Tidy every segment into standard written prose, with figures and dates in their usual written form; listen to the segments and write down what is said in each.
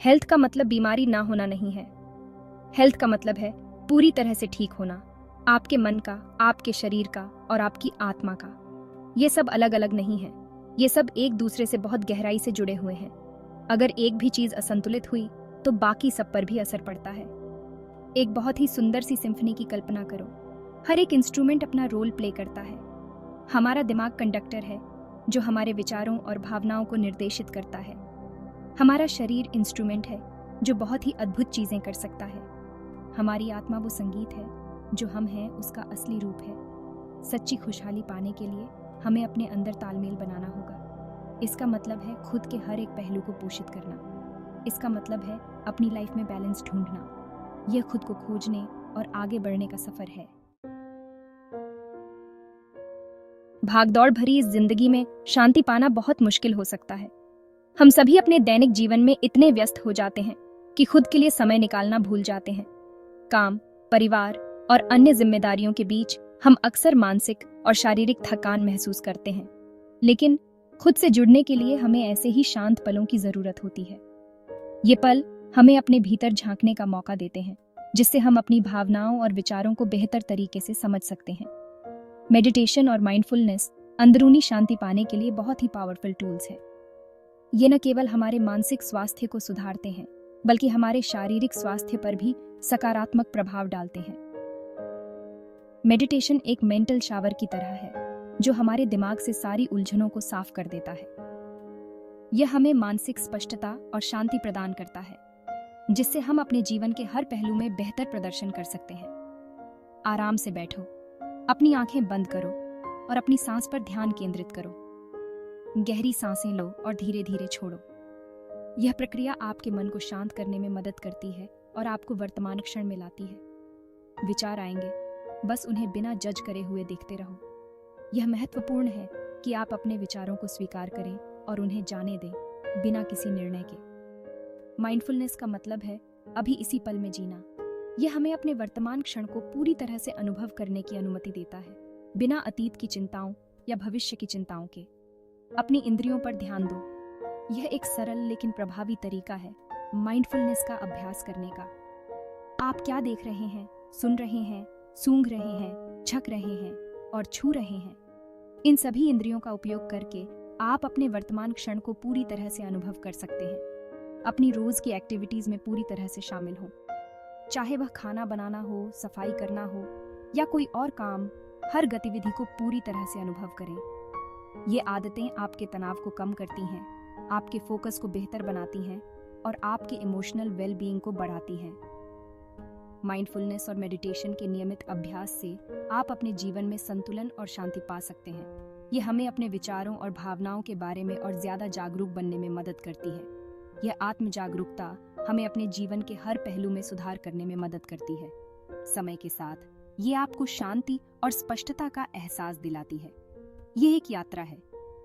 Health का मतलब बीमारी ना होना नहीं है। हेल्थ का मतलब है पूरी तरह से ठीक होना, आपके मन का, आपके शरीर का और आपकी आत्मा का। ये सब अलग अलग नहीं है, ये सब एक दूसरे से बहुत गहराई से जुड़े हुए हैं। अगर एक भी चीज असंतुलित हुई तो बाकी सब पर भी असर पड़ता है। एक बहुत ही सुंदर सी सिम्फनी की कल्पना करो। हर एक इंस्ट्रूमेंट अपना रोल प्ले करता है। हमारा दिमाग कंडक्टर है जो हमारे विचारों और भावनाओं को निर्देशित करता है। हमारा शरीर इंस्ट्रूमेंट है जो बहुत ही अद्भुत चीजें कर सकता है। हमारी आत्मा वो संगीत है जो हम हैं उसका असली रूप है। सच्ची खुशहाली पाने के लिए हमें अपने अंदर तालमेल बनाना होगा। इसका मतलब है खुद के हर एक पहलू को पोषित करना। इसका मतलब है अपनी लाइफ में बैलेंस ढूंढना। यह खुद को खोजने और आगे बढ़ने का सफर है। भागदौड़ भरी इस जिंदगी में शांति पाना बहुत मुश्किल हो सकता है। हम सभी अपने दैनिक जीवन में इतने व्यस्त हो जाते हैं कि खुद के लिए समय निकालना भूल जाते हैं। काम, परिवार और अन्य जिम्मेदारियों के बीच हम अक्सर मानसिक और शारीरिक थकान महसूस करते हैं। लेकिन खुद से जुड़ने के लिए हमें ऐसे ही शांत पलों की जरूरत होती है। ये पल हमें अपने भीतर झांकने का मौका देते हैं, जिससे हम अपनी भावनाओं और विचारों को बेहतर तरीके से समझ सकते हैं। मेडिटेशन और माइंडफुलनेस अंदरूनी शांति पाने के लिए बहुत ही पावरफुल टूल्स हैं। ये न केवल हमारे मानसिक स्वास्थ्य को सुधारते हैं, बल्कि हमारे शारीरिक स्वास्थ्य पर भी सकारात्मक प्रभाव डालते हैं। मेडिटेशन एक मेंटल शावर की तरह है जो हमारे दिमाग से सारी उलझनों को साफ कर देता है। यह हमें मानसिक स्पष्टता और शांति प्रदान करता है, जिससे हम अपने जीवन के हर पहलू में बेहतर प्रदर्शन कर सकते हैं। आराम से बैठो, अपनी आंखें बंद करो और अपनी सांस पर ध्यान केंद्रित करो। गहरी सांसें लो और धीरे धीरे छोड़ो। यह प्रक्रिया आपके मन को शांत करने में मदद करती है और आपको वर्तमान क्षण में लाती है। विचार आएंगे, बस उन्हें बिना जज करे हुए देखते रहो। यह महत्वपूर्ण है कि आप अपने विचारों को स्वीकार करें और उन्हें जाने दें, बिना किसी निर्णय के। माइंडफुलनेस का मतलब है अभी इसी पल में जीना। यह हमें अपने वर्तमान क्षण को पूरी तरह से अनुभव करने की अनुमति देता है, बिना अतीत की चिंताओं या भविष्य की चिंताओं के। अपनी इंद्रियों पर ध्यान दो। यह एक सरल लेकिन प्रभावी तरीका है माइंडफुलनेस का अभ्यास करने का। आप क्या देख रहे हैं, सुन रहे हैं, सूंघ रहे हैं, छक रहे हैं और छू रहे हैं, इन सभी इंद्रियों का उपयोग करके आप अपने वर्तमान क्षण को पूरी तरह से अनुभव कर सकते हैं। अपनी रोज की एक्टिविटीज में पूरी तरह से शामिल हो, चाहे वह खाना बनाना हो, सफाई करना हो या कोई और काम। हर गतिविधि को पूरी तरह से अनुभव करें। ये आदतें आपके तनाव को कम करती हैं, आपके फोकस को बेहतर बनाती हैं और आपके इमोशनल वेलबीइंग को बढ़ाती हैं। माइंडफुलनेस और मेडिटेशन के नियमित अभ्यास से आप अपने जीवन में संतुलन और शांति पा सकते हैं। ये हमें अपने विचारों और भावनाओं के बारे में और ज्यादा जागरूक बनने में मदद करती है। यह आत्म जागरूकता हमें अपने जीवन के हर पहलू में सुधार करने में मदद करती है। समय के साथ ये आपको शांति और स्पष्टता का एहसास दिलाती है। ये एक यात्रा है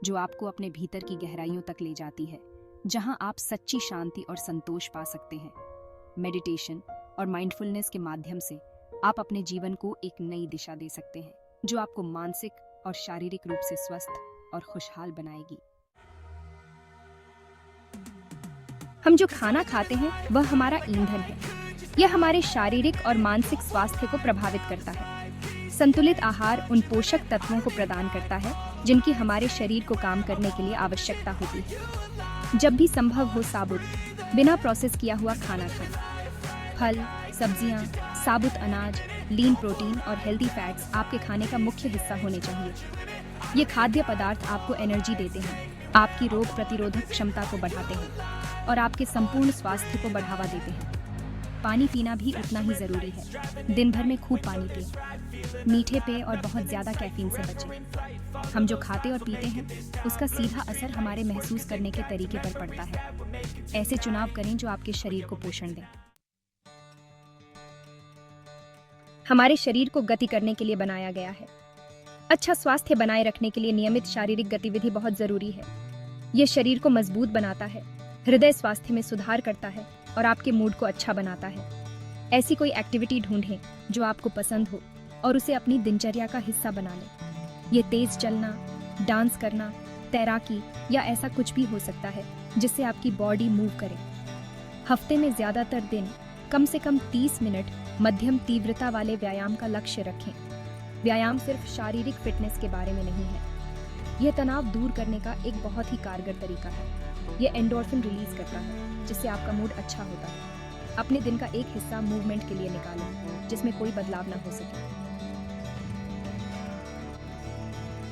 जो आपको अपने भीतर की गहराइयों तक ले जाती है, जहां आप सच्ची शांति और संतोष पा सकते हैं। मेडिटेशन और माइंडफुलनेस के माध्यम से आप अपने जीवन को एक नई दिशा दे सकते हैं, जो आपको मानसिक और शारीरिक रूप से स्वस्थ और खुशहाल बनाएगी। हम जो खाना खाते हैं वह हमारा ईंधन है। यह हमारे शारीरिक और मानसिक स्वास्थ्य को प्रभावित करता है। संतुलित आहार उन पोषक तत्वों को प्रदान करता है जिनकी हमारे शरीर को काम करने के लिए आवश्यकता होती है। जब भी संभव हो साबुत, बिना प्रोसेस किया हुआ खाना खाएं। फल, सब्जियां, साबुत अनाज, लीन प्रोटीन और हेल्दी फैट्स आपके खाने का मुख्य हिस्सा होने चाहिए। ये खाद्य पदार्थ आपको एनर्जी देते हैं, आपकी रोग प्रतिरोधक क्षमता को बढ़ाते हैं और आपके संपूर्ण स्वास्थ्य को बढ़ावा देते हैं। पानी पीना भी उतना ही जरूरी है। दिन भर में खूब पानी पिएं। मीठे पेय और बहुत ज्यादा कैफीन से बचें। हम जो खाते और पीते हैं उसका सीधा असर हमारे महसूस करने के तरीके पर पड़ता है। ऐसे चुनाव करें जो आपके शरीर को पोषण दें। हमारे शरीर को गति करने के लिए बनाया गया है। अच्छा स्वास्थ्य बनाए रखने के लिए नियमित शारीरिक गतिविधि बहुत जरूरी है। यह शरीर को मजबूत बनाता है, हृदय स्वास्थ्य में सुधार करता है और आपके मूड को अच्छा बनाता है। ऐसी कोई एक्टिविटी ढूंढें जो आपको पसंद हो और उसे अपनी दिनचर्या का हिस्सा बना लें। ये तेज चलना, डांस करना, तैराकी या ऐसा कुछ भी हो सकता है जिससे आपकी बॉडी मूव करे। हफ्ते में ज़्यादातर दिन कम से कम 30 मिनट मध्यम तीव्रता वाले व्यायाम का लक्ष्य रखें। व्यायाम सिर्फ शारीरिक फिटनेस के बारे में नहीं है, यह तनाव दूर करने का एक बहुत ही कारगर तरीका है। यह एंडोर्फिन रिलीज करता है, जिससे आपका मूड अच्छा होता है। अपने दिन का एक हिस्सा मूवमेंट के लिए निकालें, जिसमें कोई बदलाव ना हो सके।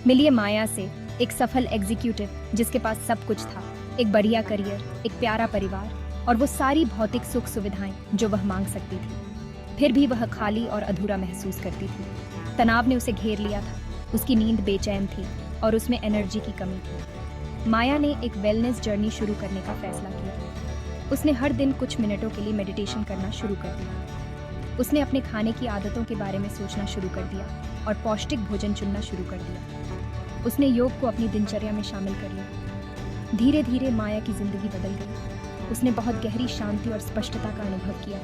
मिलिए माया से, एक सफल एग्जीक्यूटिव जिसके पास सब कुछ था, एक बढ़िया करियर, एक प्यारा परिवार और वो सारी भौतिक सुख सुविधाएं जो वह मांग सकती थी। फिर भी वह खाली और अधूरा महसूस करती थी। तनाव ने उसे घेर लिया था, उसकी नींद बेचैन थी और उसमें एनर्जी की कमी थी। माया ने एक वेलनेस जर्नी शुरू करने का फैसला किया। उसने हर दिन कुछ मिनटों के लिए मेडिटेशन करना शुरू कर दिया। उसने अपने खाने की आदतों के बारे में सोचना शुरू कर दिया और पौष्टिक भोजन चुनना शुरू कर दिया। उसने योग को अपनी दिनचर्या में शामिल कर लिया। धीरे धीरे माया की जिंदगी बदल गई। उसने बहुत गहरी शांति और स्पष्टता का अनुभव किया।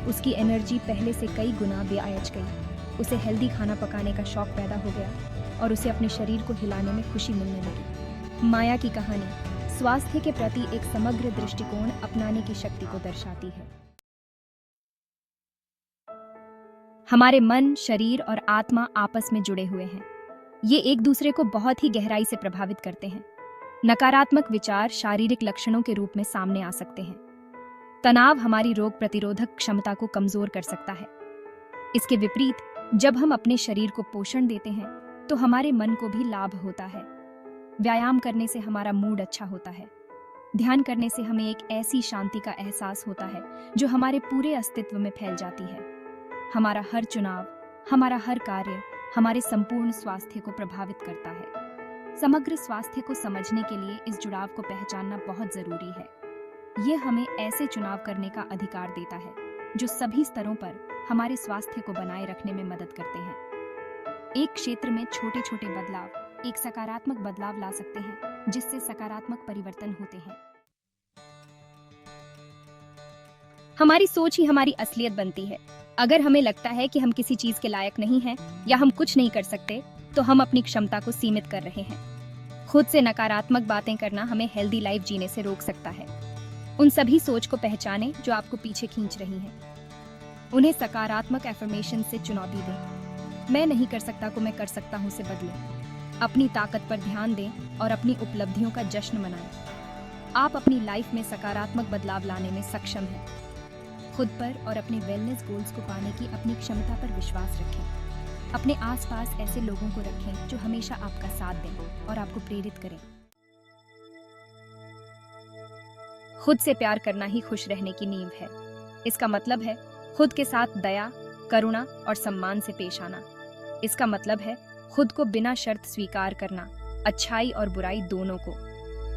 उसकी एनर्जी पहले से कई गुना बेआयाज गई। उसे हेल्दी खाना पकाने का शौक पैदा हो गया और उसे अपने शरीर को हिलाने में खुशी मिलने लगी। माया की कहानी स्वास्थ्य के प्रति एक समग्र दृष्टिकोण अपनाने की शक्ति को दर्शाती है। हमारे मन, शरीर और आत्मा आपस में जुड़े हुए हैं। ये एक दूसरे को बहुत ही गहराई से प्रभावित करते हैं। नकारात्मक विचार शारीरिक लक्षणों के रूप में सामने आ सकते हैं। तनाव हमारी रोग प्रतिरोधक क्षमता को कमजोर कर सकता है। इसके विपरीत, जब हम अपने शरीर को पोषण देते हैं तो हमारे मन को भी लाभ होता है। व्यायाम करने से हमारा मूड अच्छा होता है। ध्यान करने से हमें एक ऐसी शांति का एहसास होता है जो हमारे पूरे अस्तित्व में फैल जाती है। हमारा हर चुनाव, हमारा हर कार्य हमारे संपूर्ण स्वास्थ्य को प्रभावित करता है। समग्र स्वास्थ्य को समझने के लिए इस जुड़ाव को पहचानना बहुत जरूरी है। यह हमें ऐसे चुनाव करने का अधिकार देता है जो सभी स्तरों पर हमारे स्वास्थ्य को बनाए रखने में मदद करते हैं। एक क्षेत्र में छोटे छोटे बदलाव एक सकारात्मक बदलाव ला सकते हैं, जिससे सकारात्मक परिवर्तन होते हैं। हमारी सोच ही हमारी असलियत बनती है। अगर हमें लगता है कि हम किसी चीज के लायक नहीं हैं या हम कुछ नहीं कर सकते, तो हम अपनी क्षमता को सीमित कर रहे हैं। खुद से नकारात्मक बातें करना हमें हेल्दी लाइफ जीने से रोक सकता है। उन सभी सोच को पहचानें जो आपको पीछे खींच रही हैं। उन्हें सकारात्मक एफर्मेशन से चुनौती दें। मैं नहीं कर सकता को मैं कर सकता हूं से बदलें। अपनी ताकत पर ध्यान दें और अपनी उपलब्धियों का जश्न मनाएं। आप अपनी लाइफ में सकारात्मक बदलाव लाने में सक्षम हैं। खुद पर और अपने वेलनेस गोल्स को पाने की अपनी क्षमता पर विश्वास रखें। अपने आसपास ऐसे लोगों को रखें जो हमेशा आपका साथ दें और आपको प्रेरित करें। खुद से प्यार करना ही खुश रहने की नींव है। इसका मतलब है खुद के साथ दया, करुणा और सम्मान से पेश आना। इसका मतलब है खुद को बिना शर्त स्वीकार करना, अच्छाई और बुराई दोनों को।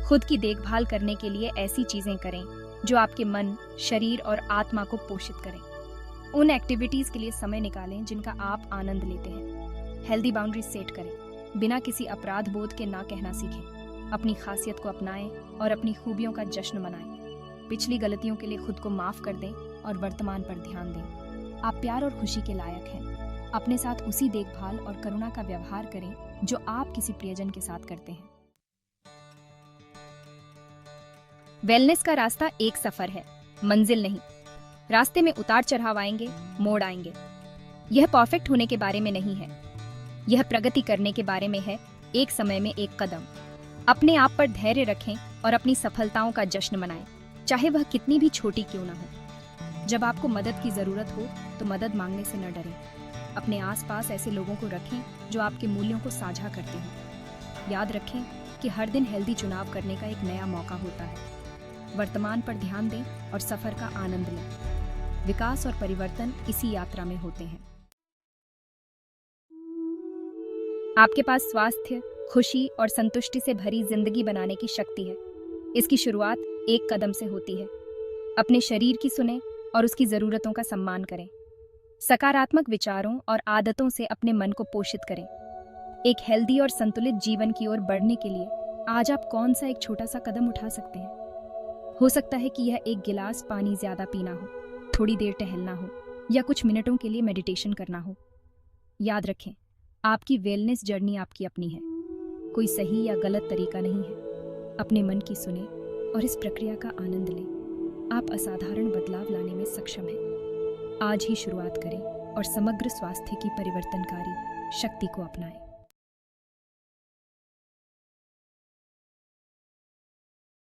खुद की देखभाल करने के लिए ऐसी चीजें करें जो आपके मन, शरीर और आत्मा को पोषित करें। उन एक्टिविटीज के लिए समय निकालें जिनका आप आनंद लेते हैं। हेल्दी बाउंड्रीज सेट करें। बिना किसी अपराध बोध के ना कहना सीखें। अपनी खासियत को अपनाएं और अपनी खूबियों का जश्न मनाएं। पिछली गलतियों के लिए खुद को माफ कर दें और वर्तमान पर ध्यान दें। आप प्यार और खुशी के लायक हैं। अपने साथ उसी देखभाल और करुणा का व्यवहार करें जो आप किसी प्रियजन के साथ करते हैं। वेलनेस का रास्ता एक सफर है, मंजिल नहीं। रास्ते में उतार चढ़ाव आएंगे, मोड़ आएंगे। यह परफेक्ट होने के बारे में नहीं है, यह प्रगति करने के बारे में है, एक समय में एक कदम। अपने आप पर धैर्य रखें और अपनी सफलताओं का जश्न मनाएं, चाहे वह कितनी भी छोटी क्यों ना हो। जब आपको मदद की जरूरत हो तो मदद मांगने से न डरें। अपने आसपास ऐसे लोगों को रखें जो आपके मूल्यों को साझा करते हैं। याद रखें कि हर दिन हेल्दी चुनाव करने का एक नया मौका होता है। वर्तमान पर ध्यान दें और सफर का आनंद लें। विकास और परिवर्तन इसी यात्रा में होते हैं। आपके पास स्वास्थ्य, खुशी और संतुष्टि से भरी जिंदगी बनाने की शक्ति है। इसकी शुरुआत एक कदम से होती है। अपने शरीर की सुनें और उसकी जरूरतों का सम्मान करें। सकारात्मक विचारों और आदतों से अपने मन को पोषित करें। एक हेल्दी और संतुलित जीवन की ओर बढ़ने के लिए आज आप कौन सा एक छोटा सा कदम उठा सकते हैं? हो सकता है कि यह एक गिलास पानी ज्यादा पीना हो, थोड़ी देर टहलना हो या कुछ मिनटों के लिए मेडिटेशन करना हो। याद रखें, आपकी वेलनेस जर्नी आपकी अपनी है। कोई सही या गलत तरीका नहीं है। अपने मन की सुने और इस प्रक्रिया का आनंद लें। आप असाधारण बदलाव लाने में सक्षम हैं। आज ही शुरुआत करें और समग्र स्वास्थ्य की परिवर्तनकारी शक्ति को अपनाएं।